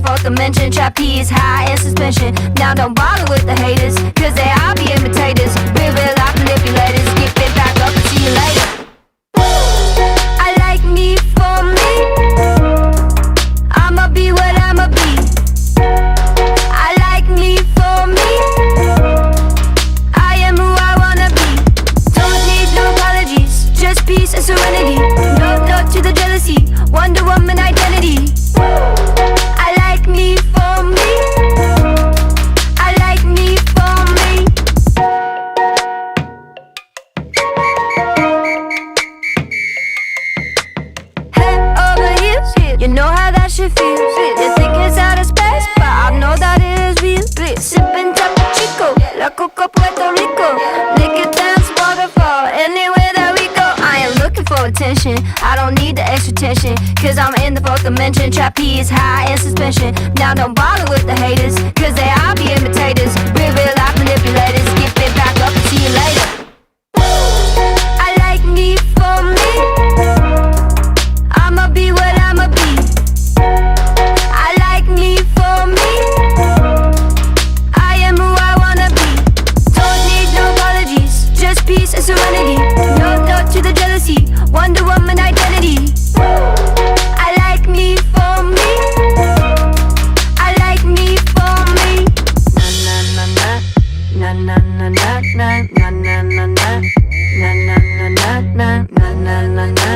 fourth dimension. Trapeze high in suspension. Now don't bother with the haters, cause they all be imitators. Real life manipulators. Get it back up and see you later. I like me for me. I'ma be what I'ma be. I like me for me. I am who I wanna be. Don't need no apologies, just peace and serenity. No to the jealousy, Wonder Woman identity. I like me for me. I like me for me. Head over heels, you know how that shit feels. You think it's out of space, but I know that it is real. Sipping Taco Chico, La Coca Puerto Rico. Naked dance waterfall, anywhere that we go. I am looking for attention, I don't need the extra tension, cause I'm in the fourth dimension. Trapeze high in suspension. Now don't bother with the haters, cause they all be imitators. Real life manipulators. Get it back up and see you later. I like me for me. I'ma be what I'ma be. I like me for me. I am who I wanna be. Don't need no apologies, just peace and serenity. No to the jealousy, Wonder Woman identity. I like me for me. I like me for me. Na na na na na na na na na na na na na na na na na na na na.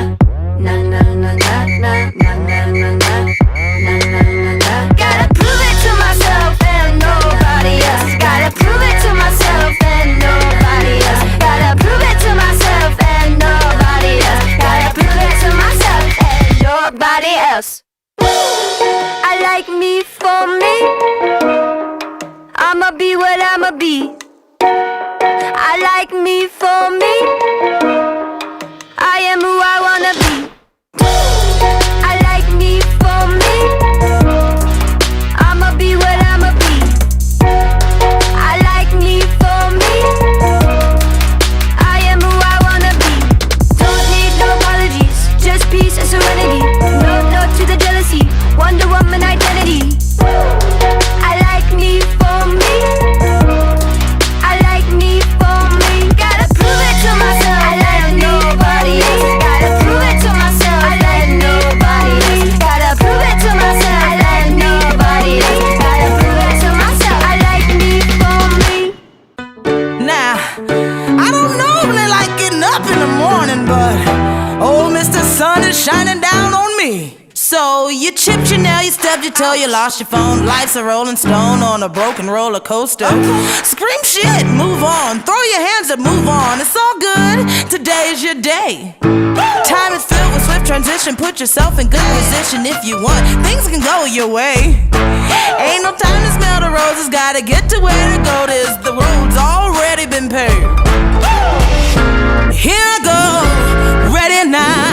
Na na na na na na na na na na na na. Gotta prove it to myself and nobody else. Gotta prove it to myself and nobody else. Gotta prove it to myself and nobody else. Gotta prove it to myself and nobody else. I like me for me. I'ma be what I'ma be. I like me for me. I am who I wanna be. I like me for me. I'ma be what I'ma be. I like me for me. I am who I wanna be. Don't need no apologies, just peace and serenity. No to the jealousy, Wonder Woman identity. I like me for me. I like me for me. Gotta prove it to myself. I like nobody else. Gotta prove it to myself. I like nobody else. Gotta prove it to myself. I like nobody else. Gotta prove it to myself. I like me for me. Now, I don't normally like getting up in the morning, but old Mr. Sun is shining down on me. So you chipped your nail, you stubbed your toe, you lost your phone. Life's a rolling stone on a broken roller coaster. Scream shit, move on, throw your hands up, move on. It's all good, today's your day. Time is filled with swift transition. Put yourself in good position if you want. Things can go your way. Ain't no time to smell the roses, gotta get to where to go. There's the road's already been paved. Here I go, ready now.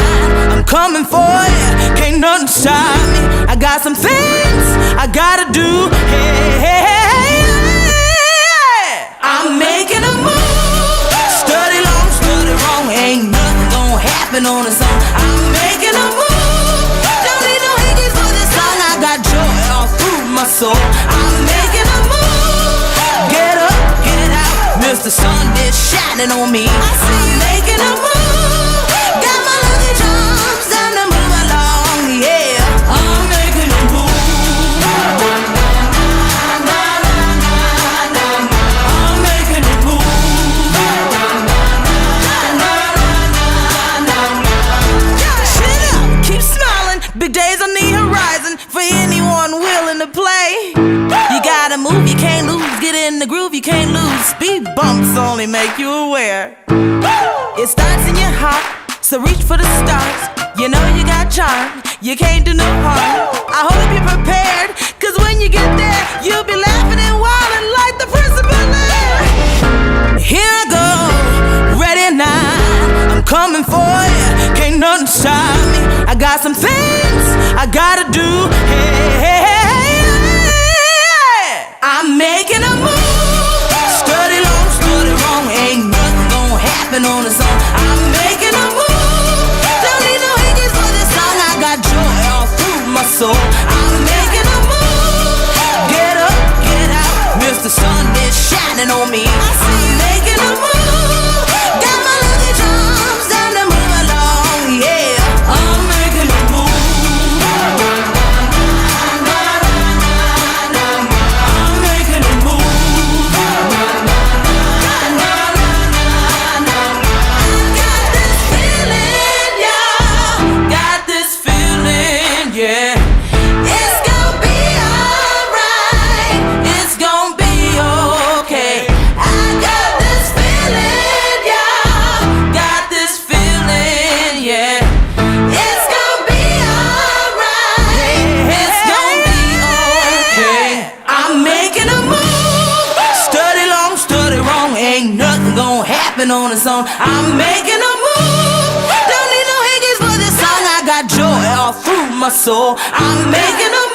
I'm coming for you, can't nothing stop me. I got some things I gotta do. Hey, hey, hey, hey. I'm making a move. Study long, study wrong. Ain't nothing gonna happen on its own. I'm making a move. Don't need no hickeys for this song. I got joy all through my soul. I'm making a move. Get up, get out. Mr. Sun is shining on me. I'm making a move. Got my lucky charms, time to move along. Yeah, I'm making a move. I'm making a move. Chin up, keep smiling. Big days on the horizon for anyone willing to play. You gotta move, you can't lose. Get in the groove, you can't lose. Speed bumps only make you aware. It starts in your heart, so reach for the stars. You know you got charm, you can't do no harm. I hope you're prepared, cause when you get there, you'll be laughing and wilding like the principal there. Here I go, ready now. I'm coming for you, can't nothing stop me. I got some things I gotta do. Hey, hey, hey, hey. I'm making a move. Study long, study wrong. Ain't nothing gonna happen on its own. I'm making a move. Don't need no hickeys for this song. I got joy all through my soul. I'm making a move. zone. I'm making a move. Don't need no hickeys for this song. I got joy all through my soul. I'm making a